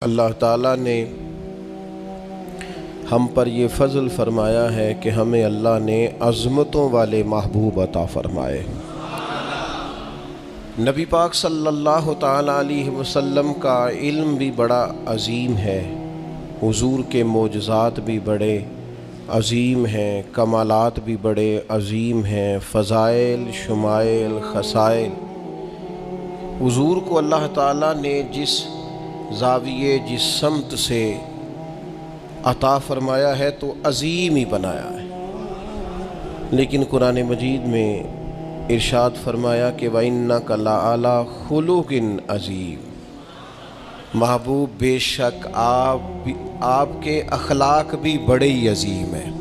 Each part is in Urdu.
اللہ تعالیٰ نے ہم پر یہ فضل فرمایا ہے کہ ہمیں اللہ نے عظمتوں والے محبوب عطا فرمائے۔ نبی پاک صلی اللہ تعالیٰ علیہ وسلم کا علم بھی بڑا عظیم ہے، حضور کے معجزات بھی بڑے عظیم ہیں، کمالات بھی بڑے عظیم ہیں، فضائل، شمائل، خصائل۔ حضور کو اللہ تعالیٰ نے جس زاویے جس سمت سے عطا فرمایا ہے تو عظیم ہی بنایا ہے، لیکن قرآن مجید میں ارشاد فرمایا کہ وَإِنَّكَ لَعَلَىٰ خُلُقٍ عَظِيمٍ، محبوب بے شک آپ کے اخلاق بھی بڑے ہی عظیم ہیں،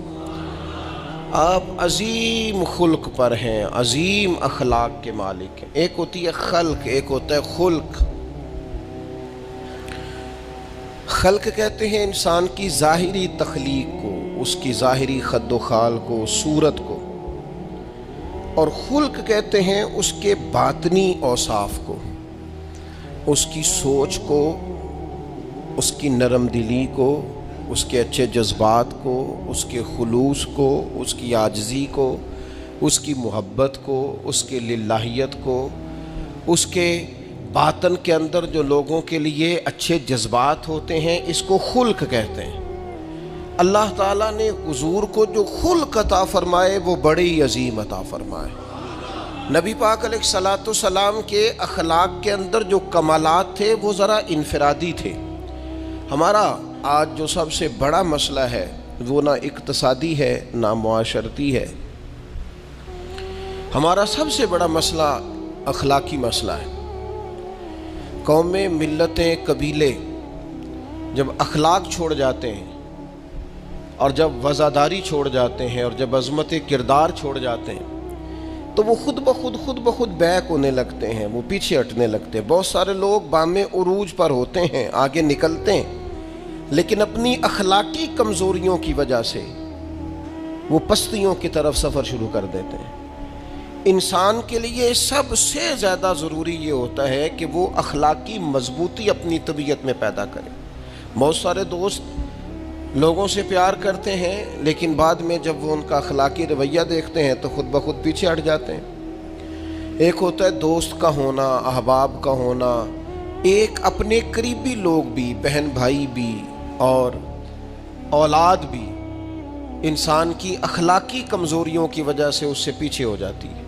آپ عظیم خلق پر ہیں، عظیم اخلاق کے مالک ہیں۔ ایک ہوتی ہے خلق، ایک ہوتا ہے خلق۔ خلق کہتے ہیں انسان کی ظاہری تخلیق کو، اس کی ظاہری خد و خال کو، صورت کو، اور خلق کہتے ہیں اس کے باطنی اوصاف کو، اس کی سوچ کو، اس کی نرم دلی کو، اس کے اچھے جذبات کو، اس کے خلوص کو، اس کی عاجزی کو، اس کی محبت کو، اس کے للہیت کو، اس کے باطن کے اندر جو لوگوں کے لیے اچھے جذبات ہوتے ہیں، اس کو خلق کہتے ہیں۔ اللہ تعالیٰ نے حضور کو جو خلق عطا فرمائے وہ بڑی عظیم عطا فرمائے۔ نبی پاک علیہ الصلاۃ والسلام کے اخلاق کے اندر جو کمالات تھے وہ ذرا انفرادی تھے۔ ہمارا آج جو سب سے بڑا مسئلہ ہے وہ نہ اقتصادی ہے نہ معاشرتی ہے، ہمارا سب سے بڑا مسئلہ اخلاقی مسئلہ ہے۔ قومیں، ملتیں، قبیلے جب اخلاق چھوڑ جاتے ہیں اور جب وزاداری چھوڑ جاتے ہیں اور جب عظمت کردار چھوڑ جاتے ہیں تو وہ خود بخود بیک ہونے لگتے ہیں، وہ پیچھے ہٹنے لگتے ہیں۔ بہت سارے لوگ بام عروج پر ہوتے ہیں، آگے نکلتے ہیں، لیکن اپنی اخلاقی کمزوریوں کی وجہ سے وہ پستیوں کی طرف سفر شروع کر دیتے ہیں۔ انسان کے لیے سب سے زیادہ ضروری یہ ہوتا ہے کہ وہ اخلاقی مضبوطی اپنی طبیعت میں پیدا کرے۔ بہت سارے دوست لوگوں سے پیار کرتے ہیں، لیکن بعد میں جب وہ ان کا اخلاقی رویہ دیکھتے ہیں تو خود بخود پیچھے ہٹ جاتے ہیں۔ ایک ہوتا ہے دوست کا ہونا، احباب کا ہونا، ایک اپنے قریبی لوگ بھی، بہن بھائی بھی اور اولاد بھی انسان کی اخلاقی کمزوریوں کی وجہ سے اس سے پیچھے ہو جاتی ہے۔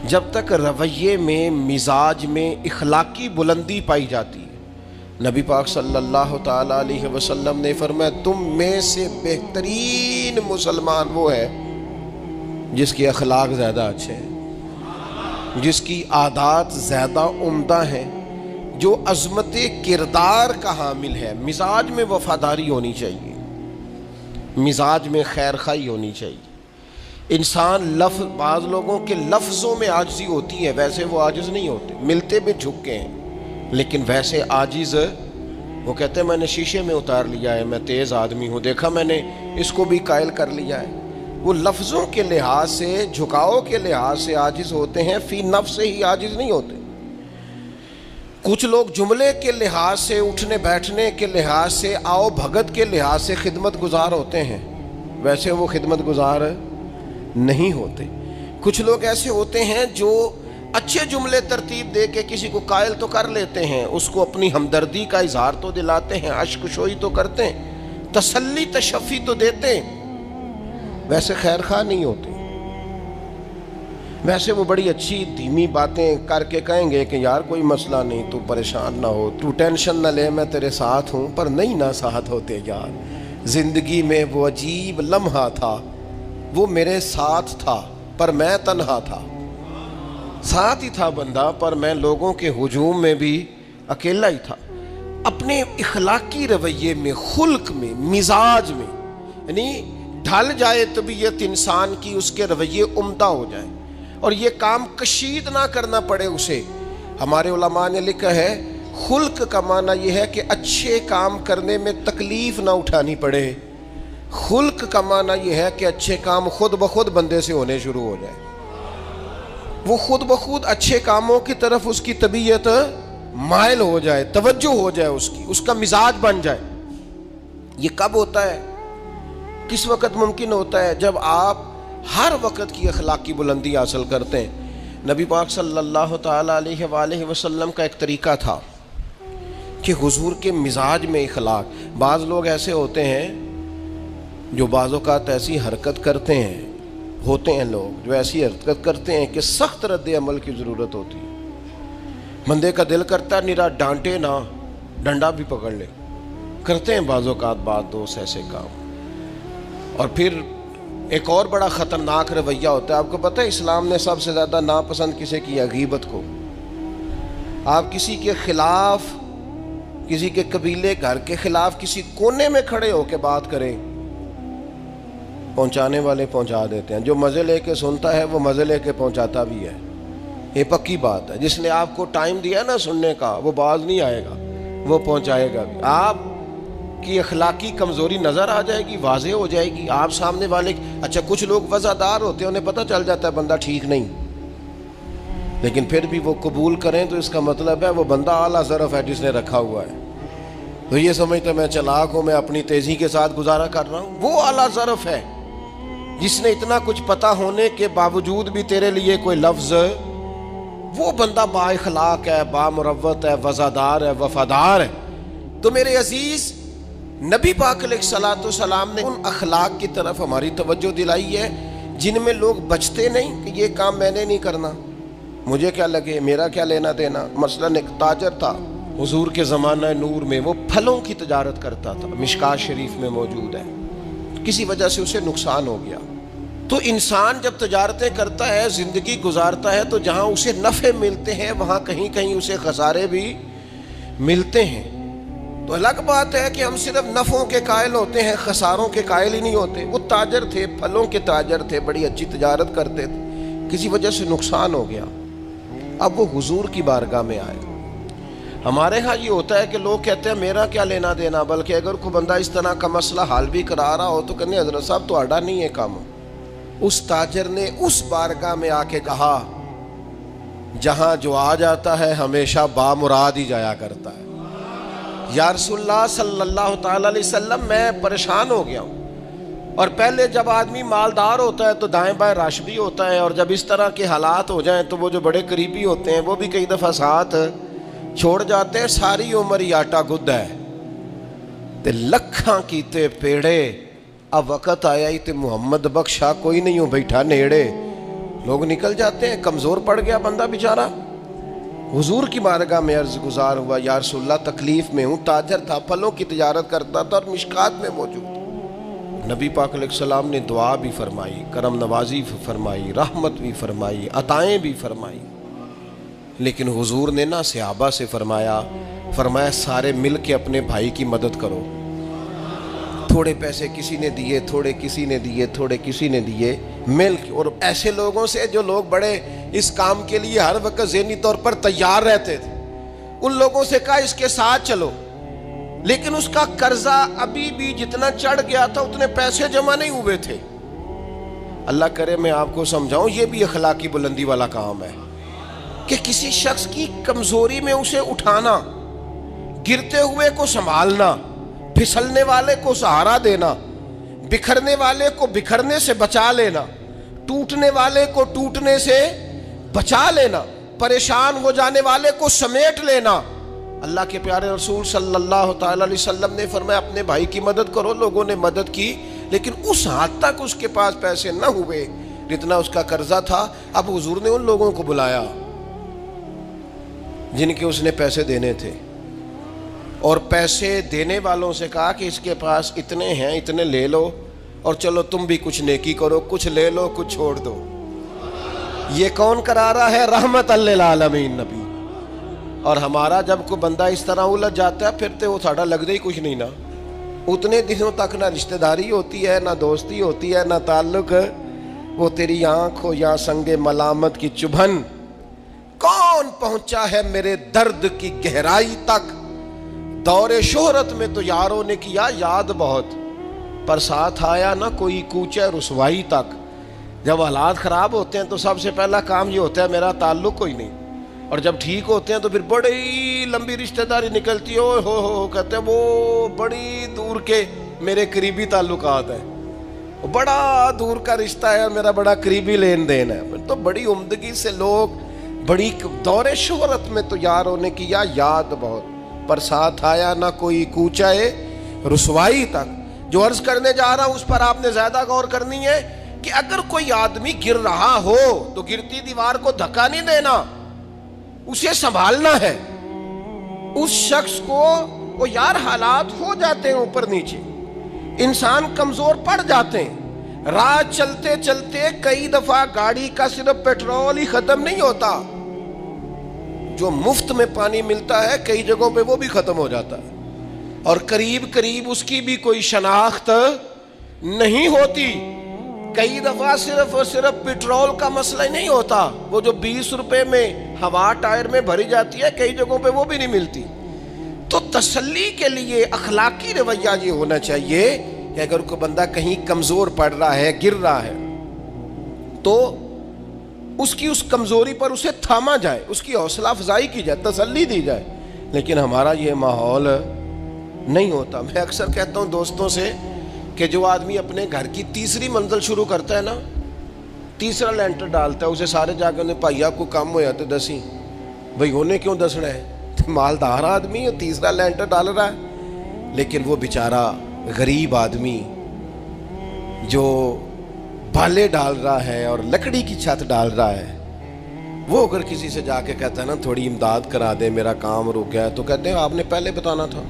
جب تک رویے میں، مزاج میں اخلاقی بلندی پائی جاتی ہے، نبی پاک صلی اللہ تعالیٰ علیہ وسلم نے فرمایا تم میں سے بہترین مسلمان وہ ہے جس کے اخلاق زیادہ اچھے ہیں، جس کی عادات زیادہ عمدہ ہیں، جو عظمت کردار کا حامل ہے۔ مزاج میں وفاداری ہونی چاہیے، مزاج میں خیر خواہی ہونی چاہیے۔ انسان بعض لوگوں کے لفظوں میں عاجزی ہوتی ہے، ویسے وہ عاجز نہیں ہوتے، ملتے بھی جھکے ہیں، لیکن ویسے عاجز وہ کہتے ہیں میں نے شیشے میں اتار لیا ہے، میں تیز آدمی ہوں، دیکھا میں نے اس کو بھی قائل کر لیا ہے۔ وہ لفظوں کے لحاظ سے، جھکاؤ کے لحاظ سے عاجز ہوتے ہیں، فی نفس سے ہی عاجز نہیں ہوتے۔ کچھ لوگ جملے کے لحاظ سے، اٹھنے بیٹھنے کے لحاظ سے، آؤ بھگت کے لحاظ سے خدمت گزار ہوتے ہیں، ویسے وہ خدمت گزار نہیں ہوتے۔ کچھ لوگ ایسے ہوتے ہیں جو اچھے جملے ترتیب دے کے کسی کو قائل تو کر لیتے ہیں، اس کو اپنی ہمدردی کا اظہار تو دلاتے ہیں، اشک شوئی تو کرتے ہیں، تسلی تشفی تو دیتے ہیں، ویسے خیر خواہ نہیں ہوتے۔ ویسے وہ بڑی اچھی دھیمی باتیں کر کے کہیں گے کہ یار کوئی مسئلہ نہیں، تو پریشان نہ ہو، تو ٹینشن نہ لے، میں تیرے ساتھ ہوں، پر نہیں نہ ساتھ ہوتے یار۔ زندگی میں وہ عجیب لمحہ تھا، وہ میرے ساتھ تھا پر میں تنہا تھا، ساتھ ہی تھا بندہ پر میں لوگوں کے ہجوم میں بھی اکیلا ہی تھا۔ اپنے اخلاقی رویے میں، خلق میں، مزاج میں، یعنی ڈھل جائے طبیعت انسان کی، اس کے رویے عمدہ ہو جائیں اور یہ کام کشید نہ کرنا پڑے اسے۔ ہمارے علماء نے لکھا ہے خلق کا معنی یہ ہے کہ اچھے کام کرنے میں تکلیف نہ اٹھانی پڑے، خلق کا معنی یہ ہے کہ اچھے کام خود بخود بندے سے ہونے شروع ہو جائے، وہ خود بخود اچھے کاموں کی طرف اس کی طبیعت مائل ہو جائے، توجہ ہو جائے اس کا مزاج بن جائے۔ یہ کب ہوتا ہے؟ کس وقت ممکن ہوتا ہے؟ جب آپ ہر وقت کی اخلاقی بلندی حاصل کرتے ہیں۔ نبی پاک صلی اللہ تعالیٰ علیہ وآلہ وسلم کا ایک طریقہ تھا کہ حضور کے مزاج میں اخلاق۔ بعض لوگ ایسے ہوتے ہیں جو بعض اوقات ایسی حرکت کرتے ہیں، ہوتے ہیں لوگ جو ایسی حرکت کرتے ہیں کہ سخت رد عمل کی ضرورت ہوتی ہے۔ بندے کا دل کرتا ہے نرا ڈانٹے نہ، ڈنڈا بھی پکڑ لے، کرتے ہیں بعض اوقات بعض دوست ایسے کام۔ اور پھر ایک اور بڑا خطرناک رویہ ہوتا ہے۔ آپ کو پتہ ہے اسلام نے سب سے زیادہ ناپسند کسے کیا؟ غیبت کو۔ آپ کسی کے خلاف، کسی کے قبیلے گھر کے خلاف کسی کونے میں کھڑے ہو کے بات کریں، پہنچانے والے پہنچا دیتے ہیں۔ جو مزے لے کے سنتا ہے وہ مزے لے کے پہنچاتا بھی ہے، یہ پکی بات ہے۔ جس نے آپ کو ٹائم دیا نا سننے کا، وہ باز نہیں آئے گا، وہ پہنچائے گا بھی۔ آپ کی اخلاقی کمزوری نظر آ جائے گی، واضح ہو جائے گی۔ آپ سامنے والے، اچھا کچھ لوگ وفادار ہوتے ہیں، انہیں پتہ چل جاتا ہے بندہ ٹھیک نہیں، لیکن پھر بھی وہ قبول کریں تو اس کا مطلب ہے وہ بندہ اعلیٰ ظرف ہے جس نے رکھا ہوا ہے۔ تو یہ سمجھتا میں چلاک ہوں، میں اپنی تیزی کے ساتھ گزارا کر رہا ہوں، وہ اعلیٰ ظرف ہے جس نے اتنا کچھ پتہ ہونے کے باوجود بھی تیرے لیے کوئی لفظ، وہ بندہ با اخلاق ہے، با مروت ہے، وفادار ہے، وفادار ہے۔ تو میرے عزیز، نبی پاک علیہ الصلوۃ والسلام نے ان اخلاق کی طرف ہماری توجہ دلائی ہے جن میں لوگ بچتے نہیں کہ یہ کام میں نے نہیں کرنا، مجھے کیا لگے، میرا کیا لینا دینا۔ مثلا ایک تاجر تھا حضور کے زمانہ نور میں، وہ پھلوں کی تجارت کرتا تھا، مشکات شریف میں موجود ہے۔ کسی وجہ سے اسے نقصان ہو گیا۔ تو انسان جب تجارتیں کرتا ہے، زندگی گزارتا ہے، تو جہاں اسے نفع ملتے ہیں وہاں کہیں کہیں اسے خسارے بھی ملتے ہیں۔ تو الگ بات ہے کہ ہم صرف نفعوں کے قائل ہوتے ہیں، خساروں کے قائل ہی نہیں ہوتے۔ وہ تاجر تھے، پھلوں کے تاجر تھے، بڑی اچھی تجارت کرتے تھے، کسی وجہ سے نقصان ہو گیا۔ اب وہ حضور کی بارگاہ میں آئے۔ ہمارے ہاں یہ ہوتا ہے کہ لوگ کہتے ہیں میرا کیا لینا دینا، بلکہ اگر کوئی بندہ اس طرح کا مسئلہ حل بھی کرا رہا ہو تو کہنے حضرت صاحب تو آڈا نہیں ہے کام۔ اس تاجر نے اس بارگاہ میں آ کے کہا جہاں جو آ جاتا ہے ہمیشہ بامراد ہی جایا کرتا ہے۔ یا رسول اللہ صلی اللہ تعالی علیہ وسلم، میں پریشان ہو گیا ہوں۔ اور پہلے جب آدمی مالدار ہوتا ہے تو دائیں بائیں رش بھی ہوتا ہے، اور جب اس طرح کے حالات ہو جائیں تو وہ جو بڑے قریبی ہوتے ہیں وہ بھی کئی دفعہ ساتھ چھوڑ جاتے ہیں۔ ساری عمر ہی آٹا گد ہے تے لکھاں کیتے پیڑے، اب وقت آیا ہی تے محمد بخشا کوئی نہیں ہوں بیٹھا نیڑے۔ لوگ نکل جاتے ہیں، کمزور پڑ گیا بندہ بیچارہ۔ حضور کی بارگاہ میں عرض گزار ہوا یا رسول اللہ تکلیف میں ہوں۔ تاجر تھا، پھلوں کی تجارت کرتا تھا اور مشکات میں موجود۔ نبی پاک علیہ السلام نے دعا بھی فرمائی، کرم نوازی فرمائی، رحمت بھی فرمائی، عطائیں بھی فرمائی، لیکن حضور نے نا صحابہ سے فرمایا سارے مل کے اپنے بھائی کی مدد کرو۔ تھوڑے پیسے کسی نے دیے، تھوڑے کسی نے دیے، تھوڑے کسی نے دیے، مل کے۔ اور ایسے لوگوں سے جو لوگ بڑے اس کام کے لیے ہر وقت ذہنی طور پر تیار رہتے تھے، ان لوگوں سے کہا اس کے ساتھ چلو، لیکن اس کا قرضہ ابھی بھی جتنا چڑھ گیا تھا اتنے پیسے جمع نہیں ہوئے تھے۔ اللہ کرے میں آپ کو سمجھاؤں، یہ بھی اخلاقی بلندی والا کام ہے کہ کسی شخص کی کمزوری میں اسے اٹھانا، گرتے ہوئے کو سنبھالنا، پھسلنے والے کو سہارا دینا، بکھرنے والے کو بکھرنے سے بچا لینا، ٹوٹنے والے کو ٹوٹنے سے بچا لینا، پریشان ہو جانے والے کو سمیٹ لینا۔ اللہ کے پیارے رسول صلی اللہ تعالی علیہ وسلم نے فرمایا اپنے بھائی کی مدد کرو۔ لوگوں نے مدد کی، لیکن اس حد تک اس کے پاس پیسے نہ ہوئے جتنا اس کا قرضہ تھا۔ اب حضور نے ان لوگوں کو بلایا جن کے اس نے پیسے دینے تھے، اور پیسے دینے والوں سے کہا کہ اس کے پاس اتنے ہیں، اتنے لے لو، اور چلو تم بھی کچھ نیکی کرو، کچھ لے لو کچھ چھوڑ دو۔ یہ کون کرا رہا ہے؟ رحمت للعالمین نبی۔ اور ہمارا جب کوئی بندہ اس طرح الجھ جاتا ہے پھر تو وہ ساڑھا لگتا ہی کچھ نہیں نا۔ اتنے دنوں تک نہ رشتہ داری ہوتی ہے، نہ دوستی ہوتی ہے، نہ تعلق۔ وہ تیری آنکھ ہو یا سنگ ملامت کی چبھن، کون پہنچا ہے میرے درد کی گہرائی تک؟ دور شہرت میں تو یاروں نے کیا یاد بہت، پر ساتھ آیا نہ کوئی کوچے رسوائی تک۔ جب حالات خراب ہوتے ہیں تو سب سے پہلا کام یہ ہوتا ہے میرا تعلق کوئی نہیں، اور جب ٹھیک ہوتے ہیں تو پھر بڑی لمبی رشتہ داری نکلتی ہے، اوہ ہو کہتے ہیں وہ بڑی دور کے میرے قریبی تعلقات ہیں، بڑا دور کا رشتہ ہے، میرا بڑا قریبی لین دین ہے. تو بڑی عمدگی سے لوگ بڑی دور شہرت میں تو یار ہونے کی یا یاد بہت، پر ساتھ آیا نہ کوئی کوچائے رسوائی تک. جو عرض کرنے جا رہا ہوں اس پر آپ نے زیادہ غور کرنی ہے کہ اگر کوئی آدمی گر رہا ہو تو گرتی دیوار کو دھکا نہیں دینا، اسے سنبھالنا ہے. اس شخص کو وہ یار حالات ہو جاتے ہیں اوپر نیچے، انسان کمزور پڑ جاتے ہیں، راہ چلتے چلتے کئی دفعہ گاڑی کا صرف پیٹرول ہی ختم نہیں ہوتا، جو مفت میں پانی ملتا ہے کئی جگہوں پہ وہ بھی ختم ہو جاتا ہے، اور قریب قریب اس کی بھی کوئی شناخت نہیں ہوتی. کئی دفعہ صرف اور صرف پیٹرول کا مسئلہ ہی نہیں ہوتا، وہ جو 20 روپے میں ہوا ٹائر میں بھری جاتی ہے کئی جگہوں پہ وہ بھی نہیں ملتی. تو تسلی کے لیے اخلاقی رویہ یہ ہونا چاہیے کہ اگر کوئی بندہ کہیں کمزور پڑ رہا ہے، گر رہا ہے، تو اس کی اس کمزوری پر اسے تھاما جائے، اس کی حوصلہ افزائی کی جائے، تسلی دی جائے. لیکن ہمارا یہ ماحول نہیں ہوتا. میں اکثر کہتا ہوں دوستوں سے کہ جو آدمی اپنے گھر کی تیسری منزل شروع کرتا ہے نا، تیسرا لینٹر ڈالتا ہے، اسے سارے جا کے انہیں بھائی آپ کو کم ہو جاتے دسی، بھائی انہیں کیوں دسنا ہے، مالدار آدمی ہے تیسرا لینٹر ڈال رہا ہے. لیکن وہ بیچارہ غریب آدمی جو بالے ڈال رہا ہے اور لکڑی کی چھت ڈال رہا ہے، وہ اگر کسی سے جا کے کہتا ہے نا تھوڑی امداد کرا دے میرا کام رک گیا، تو کہتے ہیں آپ نے پہلے بتانا تھا،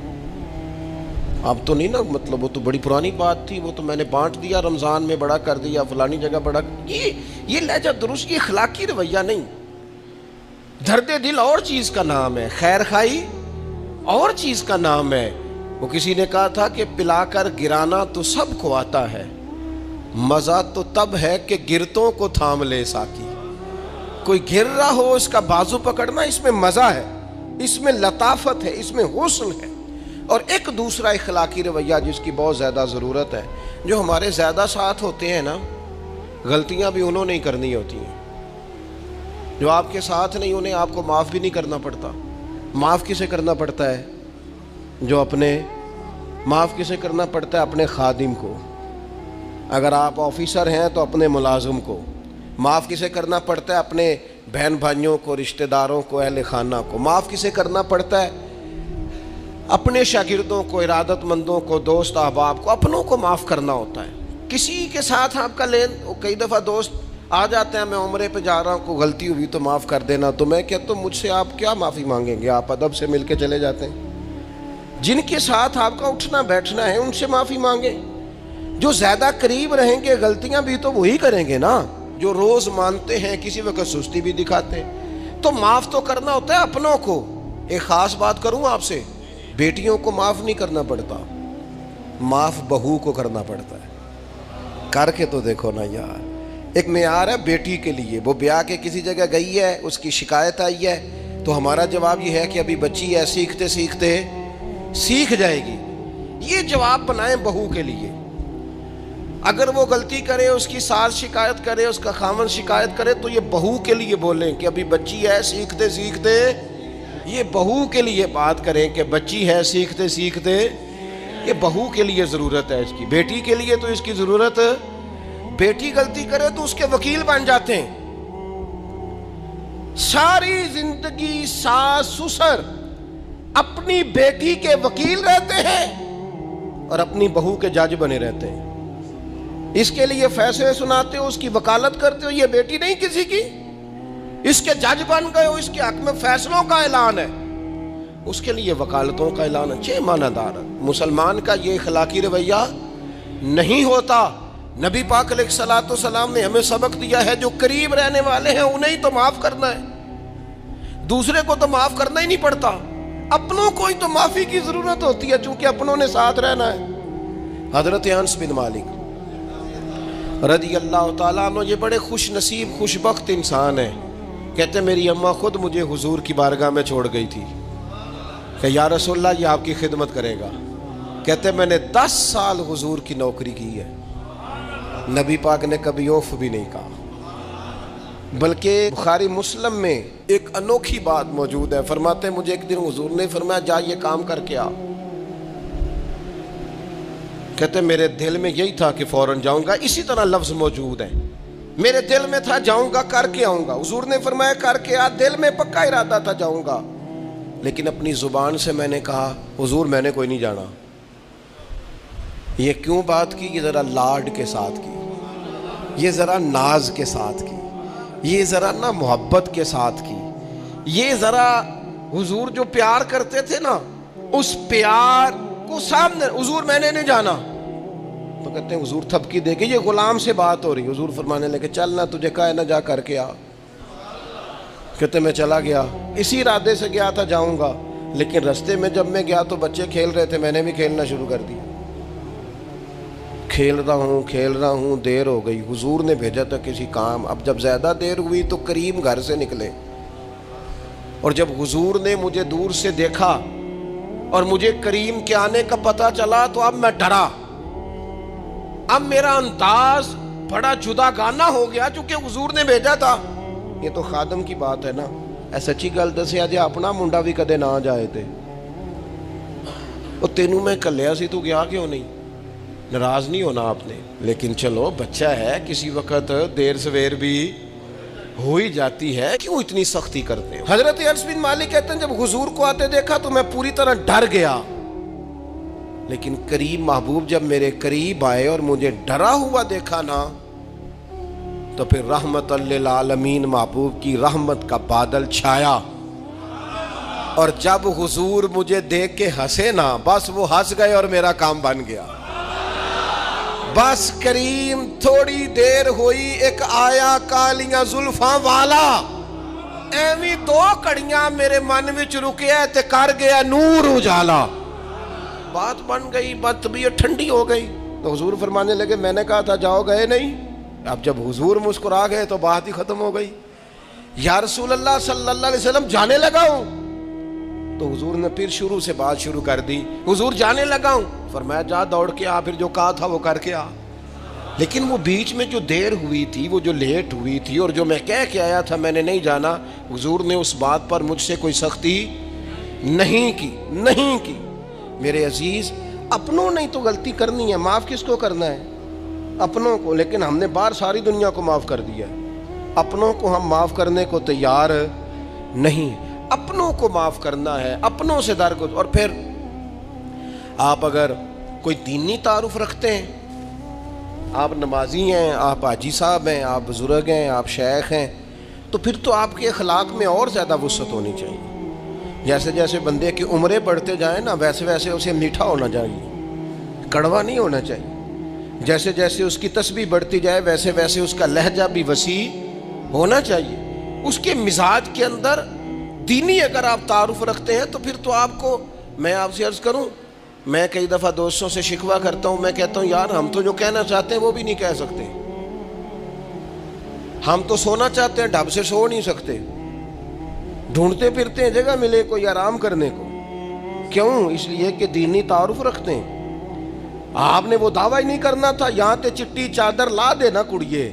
آپ تو نہیں نا، مطلب وہ تو بڑی پرانی بات تھی، وہ تو میں نے بانٹ دیا، رمضان میں بڑا کر دیا، فلانی جگہ بڑا. یہ لہجہ درست، یہ اخلاقی رویہ نہیں. درد دل اور چیز کا نام ہے، خیر خائی اور چیز کا نام ہے. وہ کسی نے کہا تھا کہ پلا کر گرانا تو سب کو آتا ہے، مزہ تو تب ہے کہ گرتوں کو تھام لے ساکی. کوئی گر رہا ہو اس کا بازو پکڑنا، اس میں مزہ ہے، اس میں لطافت ہے، اس میں حسن ہے. اور ایک دوسرا اخلاقی رویہ جس کی بہت زیادہ ضرورت ہے، جو ہمارے زیادہ ساتھ ہوتے ہیں نا، غلطیاں بھی انہوں نے ہی کرنی ہوتی ہیں. جو آپ کے ساتھ نہیں انہیں آپ کو معاف بھی نہیں کرنا پڑتا. معاف کسے کرنا پڑتا ہے؟ معاف کسے کرنا پڑتا ہے؟ اپنے خادم کو. اگر آپ آفیسر ہیں تو اپنے ملازم کو. معاف کسے کرنا پڑتا ہے؟ اپنے بہن بھائیوں کو، رشتہ داروں کو، اہل خانہ کو. معاف کسے کرنا پڑتا ہے؟ اپنے شاگردوں کو، ارادت مندوں کو، دوست احباب کو، اپنوں کو معاف کرنا ہوتا ہے. کسی کے ساتھ آپ کا کئی دفعہ دوست آ جاتے ہیں، میں عمرے پہ جا رہا ہوں، کوئی غلطی ہوئی تو معاف کر دینا، تو میں کہتا ہوں مجھ سے آپ کیا معافی مانگیں گے، آپ ادب سے مل کے چلے جاتے ہیں. جن کے ساتھ آپ کا اٹھنا بیٹھنا ہے ان سے معافی مانگیں. جو زیادہ قریب رہیں گے غلطیاں بھی تو وہی کریں گے نا، جو روز مانتے ہیں، کسی وقت سستی بھی دکھاتے ہیں. تو معاف تو کرنا ہوتا ہے اپنوں کو. ایک خاص بات کروں آپ سے، بیٹیوں کو معاف نہیں کرنا پڑتا، معاف بہو کو کرنا پڑتا ہے. کر کے تو دیکھو نا یار. ایک معیار ہے بیٹی کے لیے، وہ بیاہ کے کسی جگہ گئی ہے، اس کی شکایت آئی ہے، تو ہمارا جواب یہ ہے کہ ابھی بچی ہے، سیکھتے سیکھتے سیکھ جائے گی. یہ جواب بنائیں بہو کے لیے. اگر وہ غلطی کرے، اس کی ساس شکایت کرے، اس کا خاوند شکایت کرے، تو یہ بہو کے لیے بولیں کہ ابھی بچی ہے، سیکھتے سیکھتے. یہ بہو کے لیے بات کریں کہ بچی ہے، سیکھتے سیکھتے. یہ بہو کے لیے ضرورت ہے اس کی. بیٹی کے لیے تو اس کی ضرورت، بیٹی غلطی کرے تو اس کے وکیل بن جاتے ہیں. ساری زندگی ساس سسر اپنی بیٹی کے وکیل رہتے ہیں اور اپنی بہو کے جج بنے رہتے ہیں. اس کے لیے فیصلے سناتے ہو، اس کی وکالت کرتے ہو. یہ بیٹی نہیں کسی کی، اس کے جج بن گئے ہو، اس کے حق میں فیصلوں کا اعلان ہے، اس کے لیے وکالتوں کا اعلان ہے. چھ معنی دار. مسلمان کا یہ اخلاقی رویہ نہیں ہوتا. نبی پاک علیہ الصلوۃ والسلام نے ہمیں سبق دیا ہے، جو قریب رہنے والے ہیں انہیں ہی تو معاف کرنا ہے، دوسرے کو تو معاف کرنا ہی نہیں پڑتا. اپنوں کو ہی تو معافی کی ضرورت ہوتی ہے، چونکہ اپنوں نے ساتھ رہنا ہے. حضرت انس بن مالک رضی اللہ تعالیٰ عنہ یہ بڑے خوش نصیب خوش بخت انسان ہیں. کہتے میری اماں خود مجھے حضور کی بارگاہ میں چھوڑ گئی تھی کہ یا رسول اللہ یہ آپ کی خدمت کرے گا. کہتے میں نے 10 سال حضور کی نوکری کی ہے، نبی پاک نے کبھی اوف بھی نہیں کہا. بلکہ بخاری مسلم میں ایک انوکھی بات موجود ہے. فرماتے ہیں مجھے ایک دن حضور نے فرمایا جا یہ کام کر کے آ. کہتے میرے دل میں یہی تھا کہ فوراً جاؤں گا. اسی طرح لفظ موجود ہے, میرے دل میں تھا جاؤں گا کر کے آؤں گا. حضور نے فرمایا کر کے آ. دل میں پکا ارادہ تھا جاؤں گا, لیکن اپنی زبان سے میں نے کہا حضور میں نے کوئی نہیں جانا. یہ کیوں بات کی؟ یہ ذرا لاڈ کے ساتھ کی, یہ ذرا ناز کے ساتھ کی, یہ ذرا نا محبت کے ساتھ کی, یہ ذرا حضور جو پیار کرتے تھے نا اس پیار کو سامنے. حضور میں نے نہیں جانا. تو کہتے ہیں حضور تھپکی دے کے, یہ غلام سے بات ہو رہی. حضور فرمانے لگے چل نہ تجھے کہا ہے نہ جا کر کے آ. کہتے میں چلا گیا, اسی ارادے سے گیا تھا جاؤں گا, لیکن رستے میں جب میں گیا تو بچے کھیل رہے تھے, میں نے بھی کھیلنا شروع کر دیا. کھیل رہا ہوں دیر ہو گئی. حضور نے بھیجا تھا کسی کام. اب جب زیادہ دیر ہوئی تو کریم گھر سے نکلے, اور جب حضور نے مجھے دور سے دیکھا اور مجھے کریم کے آنے کا پتہ چلا تو اب میں ڈرا. اب میرا انداز بڑا جدا گانا ہو گیا چونکہ حضور نے بھیجا تھا. یہ تو خادم کی بات ہے نا. اے سچی گل دسیا جی اپنا منڈا بھی کدے نہ جائے تے وہ تینوں میں کلیا سی, تو گیا کیوں نہیں؟ ناراض نہیں ہونا آپ نے, لیکن چلو بچہ ہے, کسی وقت دیر سویر بھی ہو ہی جاتی ہے, کیوں اتنی سختی کرتے ہیں؟ حضرت انس بن مالک کہتے ہیں جب حضور کو آتے دیکھا تو میں پوری طرح ڈر گیا, لیکن کریم محبوب جب میرے قریب آئے اور مجھے ڈرا ہوا دیکھا نا تو پھر رحمت للعالمین محبوب کی رحمت کا بادل چھایا. اور جب حضور مجھے دیکھ کے ہنسے نا, بس وہ ہنس گئے اور میرا کام بن گیا. بس کریم تھوڑی دیر ہوئی, ایک آیا کالیاں زلفاں والا, ایویں دو کڑیاں میرے من وچ رکیا تے کر گیا نور اجالا. بات بن گئی, بات طبیعت ٹھنڈی ہو گئی. تو حضور فرمانے لگے میں نے کہا تھا جاؤ, گئے نہیں. اب جب حضور مسکرا گئے تو بات ہی ختم ہو گئی. یا رسول اللہ صلی اللہ علیہ وسلم جانے لگا ہوں. تو حضور نے پھر شروع سے بات شروع کر دی, حضور جانے لگا ہوں. فرمایا جا دوڑ کے آ, پھر جو کہا تھا وہ کر کے آ. لیکن وہ بیچ میں جو دیر ہوئی تھی, وہ جو لیٹ ہوئی تھی, اور جو میں کہہ کے آیا تھا میں نے نہیں جانا, حضور نے اس بات پر مجھ سے کوئی سختی نہیں کی. میرے عزیز, اپنوں نے تو غلطی کرنی ہے, معاف کس کو کرنا ہے؟ اپنوں کو. لیکن ہم نے باہر ساری دنیا کو معاف کر دیا, اپنوں کو ہم معاف کرنے کو تیار نہیں. اپنوں کو معاف کرنا ہے, اپنوں سے درگزر. اور پھر آپ اگر کوئی دینی تعارف رکھتے ہیں, آپ نمازی ہیں, آپ حاجی صاحب ہیں, آپ بزرگ ہیں, آپ شیخ ہیں, تو پھر تو آپ کے اخلاق میں اور زیادہ وسعت ہونی چاہیے. جیسے جیسے بندے کی عمریں بڑھتے جائیں نا, ویسے ویسے اسے میٹھا ہونا چاہیے, کڑوا نہیں ہونا چاہیے. جیسے جیسے اس کی تسبیح بڑھتی جائے ویسے ویسے اس کا لہجہ بھی وسیع ہونا چاہیے. اس کے مزاج کے اندر دینی اگر آپ تعارف رکھتے ہیں تو پھر تو آپ کو, میں آپ سے عرض کروں, میں کئی دفعہ دوستوں سے شکوہ کرتا ہوں, میں کہتا ہوں یار ہم تو جو کہنا چاہتے ہیں وہ بھی نہیں کہہ سکتے. ہم تو سونا چاہتے ہیں, ڈھب سے سو نہیں سکتے, ڈھونڈتے پھرتے ہیں جگہ ملے کوئی آرام کرنے کو. کیوں؟ اس لیے کہ دینی تعارف رکھتے ہیں. آپ نے وہ دعویٰ ہی نہیں کرنا تھا, یہاں تے چٹی چادر لا دے نا کڑیے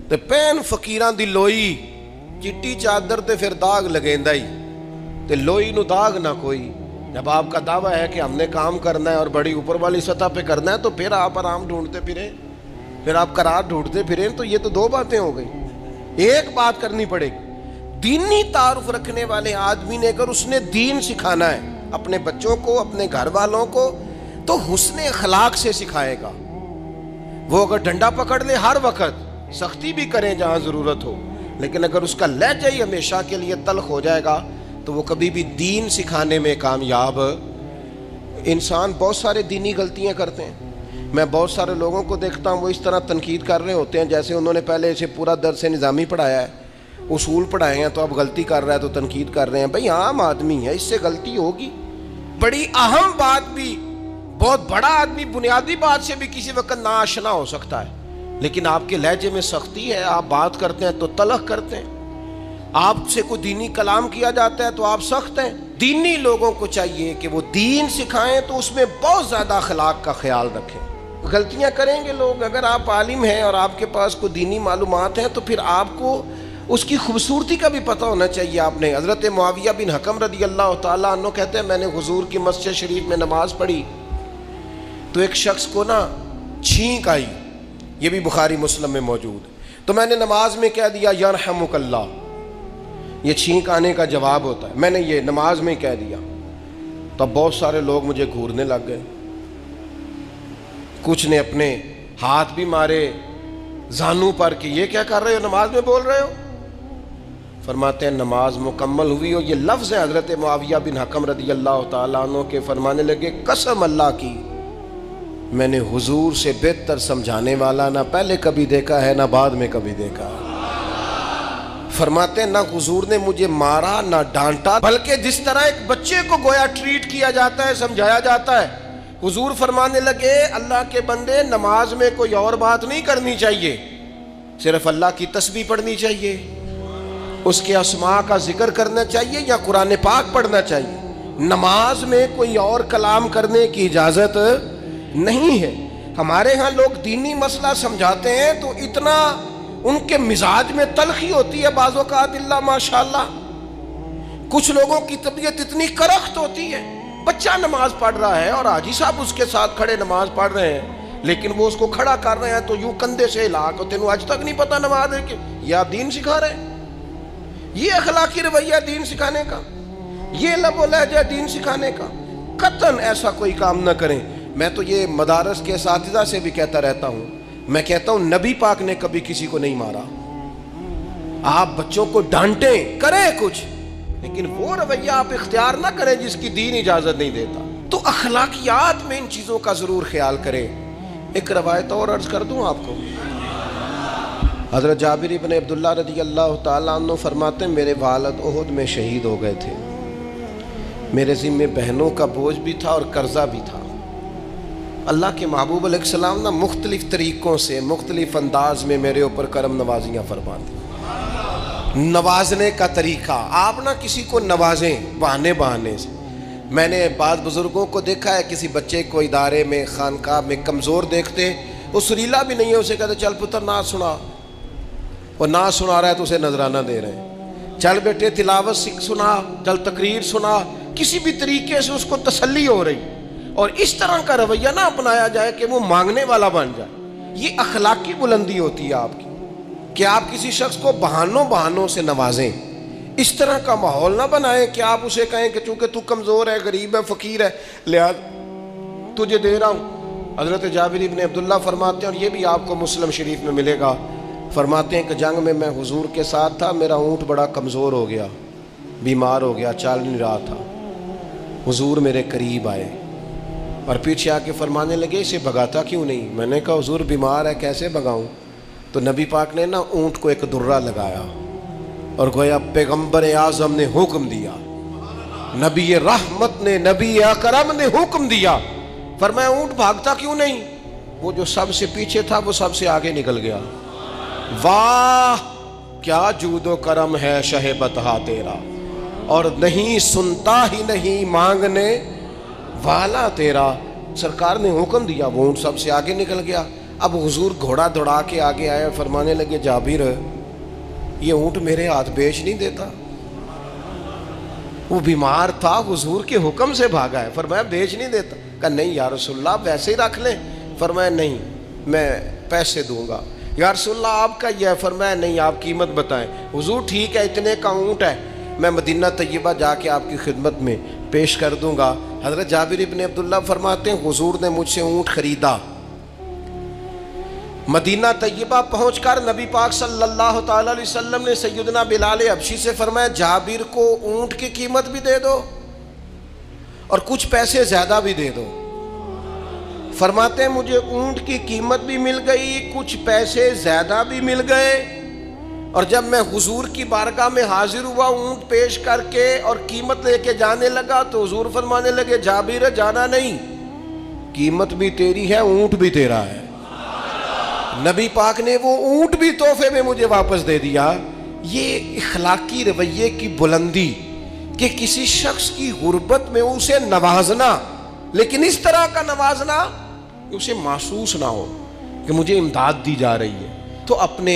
تے پین فقیران دی لوئی, چٹی چادر تے پھر داغ لگیندا ہی تے لوئی نو داغ نہ کوئی. جب آپ کا دعویٰ ہے کہ ہم نے کام کرنا ہے اور بڑی اوپر والی سطح پہ کرنا ہے, تو پھر آپ آرام ڈھونڈتے پھریں, پھر آپ قرار ڈھونڈتے پھریں. تو یہ تو دو باتیں ہو گئی. ایک بات کرنی پڑے گی, دینی تعارف رکھنے والے آدمی نے اگر اس نے دین سکھانا ہے اپنے بچوں کو, اپنے گھر والوں کو, تو حسن اخلاق سے سکھائے گا. وہ اگر ڈنڈا پکڑ لے ہر وقت, سختی بھی کریں جہاں ضرورت ہو, لیکن اگر اس کا لہجہ ہی ہمیشہ کے لیے تلخ ہو جائے گا تو وہ کبھی بھی دین سکھانے میں کامیاب. انسان بہت سارے دینی غلطیاں کرتے ہیں. میں بہت سارے لوگوں کو دیکھتا ہوں وہ اس طرح تنقید کر رہے ہوتے ہیں جیسے انہوں نے پہلے اسے پورا درس نظامی پڑھایا ہے, اصول پڑھائے ہیں, تو اب غلطی کر رہا ہے تو تنقید کر رہے ہیں. بھئی عام آدمی ہے, اس سے غلطی ہوگی. بڑی اہم بات بھی, بہت بڑا آدمی بنیادی بات سے بھی کسی وقت ناآشنا ہو سکتا ہے, لیکن آپ کے لہجے میں سختی ہے, آپ بات کرتے ہیں تو تلخ کرتے ہیں, آپ سے کوئی دینی کلام کیا جاتا ہے تو آپ سخت ہیں. دینی لوگوں کو چاہیے کہ وہ دین سکھائیں تو اس میں بہت زیادہ اخلاق کا خیال رکھیں. غلطیاں کریں گے لوگ. اگر آپ عالم ہیں اور آپ کے پاس کوئی دینی معلومات ہیں تو پھر آپ کو اس کی خوبصورتی کا بھی پتہ ہونا چاہیے آپ نے. حضرت معاویہ بن حکم رضی اللہ تعالیٰ عنہ کہتے ہیں میں نے حضور کی مسجد شریف میں نماز پڑھی تو ایک شخص کو نا چھینک آئی, یہ بھی بخاری مسلم میں موجود ہے, تو میں نے نماز میں کہہ دیا یرحمک اللہ. یہ چھینک آنے کا جواب ہوتا ہے, میں نے یہ نماز میں کہہ دیا. تب بہت سارے لوگ مجھے گھورنے لگ گئے, کچھ نے اپنے ہاتھ بھی مارے زانوں پر کہ یہ کیا کر رہے ہو, نماز میں بول رہے ہو. فرماتے ہیں نماز مکمل ہوئی اور یہ لفظ ہے حضرت معاویہ بن حکم رضی اللہ تعالیٰ عنہ کے, فرمانے لگے قسم اللہ کی میں نے حضور سے بہتر سمجھانے والا نہ پہلے کبھی دیکھا ہے نہ بعد میں کبھی دیکھا. فرماتے ہیں نہ حضور نے مجھے مارا نہ ڈانٹا, بلکہ جس طرح ایک بچے کو گویا ٹریٹ کیا جاتا ہے, سمجھایا جاتا ہے. حضور فرمانے لگے اللہ کے بندے نماز میں کوئی اور بات نہیں کرنی چاہیے, صرف اللہ کی تسبیح پڑھنی چاہیے, اس کے اسماء کا ذکر کرنا چاہیے یا قرآن پاک پڑھنا چاہیے. نماز میں کوئی اور کلام کرنے کی اجازت نہیں ہے. ہمارے ہاں لوگ دینی مسئلہ سمجھاتے ہیں تو اتنا ان کے مزاج میں تلخی ہوتی ہے بعض اوقات, اللہ ماشاءاللہ. کچھ لوگوں کی طبیعت اتنی کرخت ہوتی ہے, بچہ نماز پڑھ رہا ہے اور حاجی صاحب اس کے ساتھ کھڑے نماز پڑھ رہے ہیں, لیکن وہ اس کو کھڑا کر رہے ہیں تو یوں کندھے سے ہلا کے تینوں آج تک نہیں پتا نماز ہے کہ یہ آپ دین سکھا رہے ہیں. یہ اخلاقی رویہ دین سکھانے کا, یہ لب و لہجہ دین سکھانے کا. قطعاً ایسا کوئی کام نہ کریں. میں تو یہ مدارس کے اساتذہ سے بھی کہتا رہتا ہوں, میں کہتا ہوں نبی پاک نے کبھی کسی کو نہیں مارا. آپ بچوں کو ڈانٹیں, کریں کچھ, لیکن وہ رویہ آپ اختیار نہ کریں جس کی دین اجازت نہیں دیتا. تو اخلاقیات میں ان چیزوں کا ضرور خیال کریں. ایک روایت اور عرض کر دوں آپ کو. حضرت جابر ابن عبداللہ رضی اللہ تعالیٰ عنہ فرماتے ہیں میرے والد احد میں شہید ہو گئے تھے, میرے ذمے بہنوں کا بوجھ بھی تھا اور قرضہ بھی تھا. اللہ کے محبوب علیہ السلام نے مختلف طریقوں سے مختلف انداز میں میرے اوپر کرم نوازیاں فرماتی. نوازنے کا طریقہ, آپ نہ کسی کو نوازیں بہانے سے. میں نے بعض بزرگوں کو دیکھا ہے کسی بچے کو ادارے میں خانقاہ میں کمزور دیکھتے, وہ سریلا بھی نہیں ہے, اسے کہتے چل پتر نعت سنا, وہ نعت سنا رہا ہے تو اسے نذرانہ دے رہے ہیں, چل بیٹے تلاوت سنا, چل تقریر سنا, کسی بھی طریقے سے اس کو تسلی ہو رہی. اور اس طرح کا رویہ نہ اپنایا جائے کہ وہ مانگنے والا بن جائے. یہ اخلاقی بلندی ہوتی ہے آپ کی کہ آپ کسی شخص کو بہانوں سے نوازیں. اس طرح کا ماحول نہ بنائیں کہ آپ اسے کہیں کہ چونکہ تو کمزور ہے, غریب ہے, فقیر ہے, لہذا تجھے دے رہا ہوں. حضرت جابر ابن عبداللہ فرماتے ہیں, اور یہ بھی آپ کو مسلم شریف میں ملے گا, فرماتے ہیں کہ جنگ میں میں حضور کے ساتھ تھا, میرا اونٹ بڑا کمزور ہو گیا, بیمار ہو گیا, چل نہیں رہا تھا. حضور میرے قریب آئے اور پیچھے آ کے فرمانے لگے اسے بھگاتا کیوں نہیں. میں نے کہا حضور بیمار ہے کیسے بھگاؤں. تو نبی پاک نے نا اونٹ کو ایک درہ لگایا اور گویا پیغمبر اعظم نے حکم دیا, نبی رحمت نے, نبی اکرم نے حکم دیا, فرمایا اونٹ بھاگتا کیوں نہیں. وہ جو سب سے پیچھے تھا وہ سب سے آگے نکل گیا. واہ کیا جود و کرم ہے شہ بطحا تیرا, اور نہیں سنتا ہی نہیں مانگنے والا تیرا. سرکار نے حکم دیا, وہ اونٹ سب سے آگے نکل گیا. اب حضور گھوڑا دوڑا کے آگے آئے, فرمانے لگے جابر یہ اونٹ میرے ہاتھ بیچ نہیں دیتا. وہ بیمار تھا, حضور کے حکم سے بھاگا ہے, فرمایا بیچ نہیں دیتا. کہا نہیں یا رسول اللہ ویسے ہی رکھ لیں. فرمایا نہیں میں پیسے دوں گا. یا رسول اللہ آپ کا یہ ہے. فرمایا نہیں آپ قیمت بتائیں. حضور ٹھیک ہے اتنے کا اونٹ ہے, میں مدینہ طیبہ جا کے آپ کی خدمت میں پیش کر دوں گا. حضرت جابر ابن عبداللہ فرماتے ہیں حضور نے مجھ سے اونٹ خریدا. مدینہ طیبہ پہنچ کر نبی پاک صلی اللہ تعالی علیہ وسلم نے سیدنا بلال حبشی سے فرمایا جابر کو اونٹ کی قیمت بھی دے دو اور کچھ پیسے زیادہ بھی دے دو. فرماتے ہیں مجھے اونٹ کی قیمت بھی مل گئی, کچھ پیسے زیادہ بھی مل گئے, اور جب میں حضور کی بارگاہ میں حاضر ہوا اونٹ پیش کر کے اور قیمت لے کے جانے لگا تو حضور فرمانے لگے جابر جانا نہیں, قیمت بھی تیری ہے اونٹ بھی تیرا ہے. نبی پاک نے وہ اونٹ بھی تحفے میں مجھے واپس دے دیا. یہ اخلاقی رویے کی بلندی کہ کسی شخص کی غربت میں اسے نوازنا, لیکن اس طرح کا نوازنا اسے محسوس نہ ہو کہ مجھے امداد دی جا رہی ہے. تو اپنے